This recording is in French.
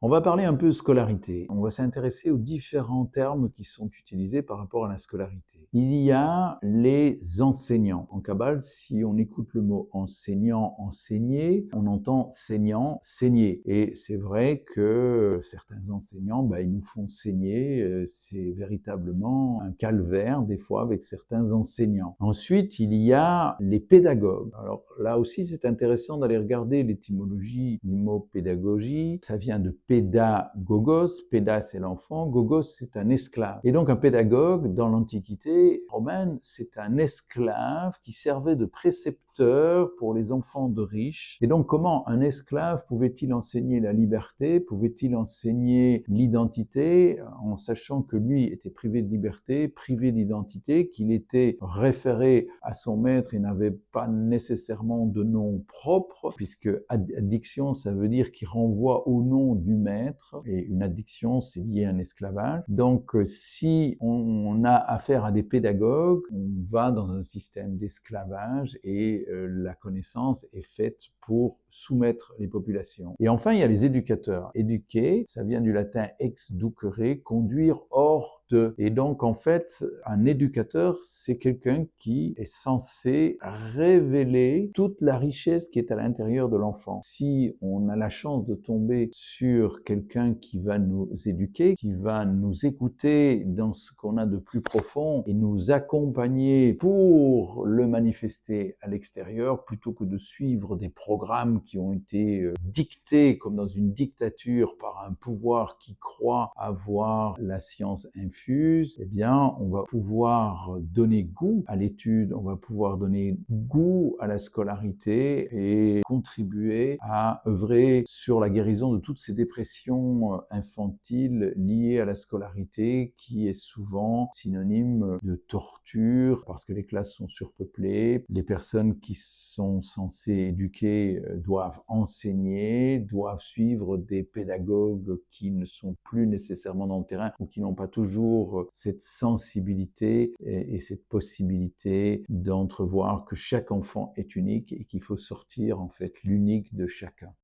On va parler un peu scolarité. On va s'intéresser aux différents termes qui sont utilisés par rapport à la scolarité. Il y a les enseignants. En Kabbale, si on écoute le mot enseignant, enseigner, on entend saignant, saigner. Et c'est vrai que certains enseignants, ils nous font saigner. C'est véritablement un calvaire, des fois, avec certains enseignants. Ensuite, il y a les pédagogues. Alors là aussi, c'est intéressant d'aller regarder l'étymologie du mot pédagogie. Ça vient de pédagogos, péda c'est l'enfant, gogos c'est un esclave. Et donc un pédagogue, dans l'Antiquité romaine, c'est un esclave qui servait de précepteur pour les enfants de riches. Et donc comment un esclave pouvait-il enseigner la liberté, pouvait-il enseigner l'identité, en sachant que lui était privé de liberté, privé d'identité, qu'il était référé à son maître et n'avait pas nécessairement de nom propre, puisque addiction, ça veut dire qu'il renvoie au nom du maître, et une addiction, c'est lié à un esclavage. Donc, si on a affaire à des pédagogues, on va dans un système d'esclavage et la connaissance est faite pour soumettre les populations. Et enfin, il y a les éducateurs. Éduquer, ça vient du latin exducere, conduire hors de. Et donc, en fait, un éducateur, c'est quelqu'un qui est censé révéler toute la richesse qui est à l'intérieur de l'enfant. Si on a la chance de tomber sur quelqu'un qui va nous éduquer, qui va nous écouter dans ce qu'on a de plus profond et nous accompagner pour le manifester à l'extérieur, plutôt que de suivre des programmes qui ont été dictés comme dans une dictature par un pouvoir qui croit avoir la science infuse, eh bien, on va pouvoir donner goût à l'étude, on va pouvoir donner goût à la scolarité et contribuer à œuvrer sur la guérison de toutes ces dépressions infantiles liées à la scolarité qui est souvent synonyme de torture parce que les classes sont surpeuplées, les personnes qui sont censées éduquer doivent enseigner, doivent suivre des pédagogues qui ne sont plus nécessairement dans le terrain ou qui n'ont pas toujours cette sensibilité et cette possibilité d'entrevoir que chaque enfant est unique et qu'il faut sortir en fait l'unique de chacun.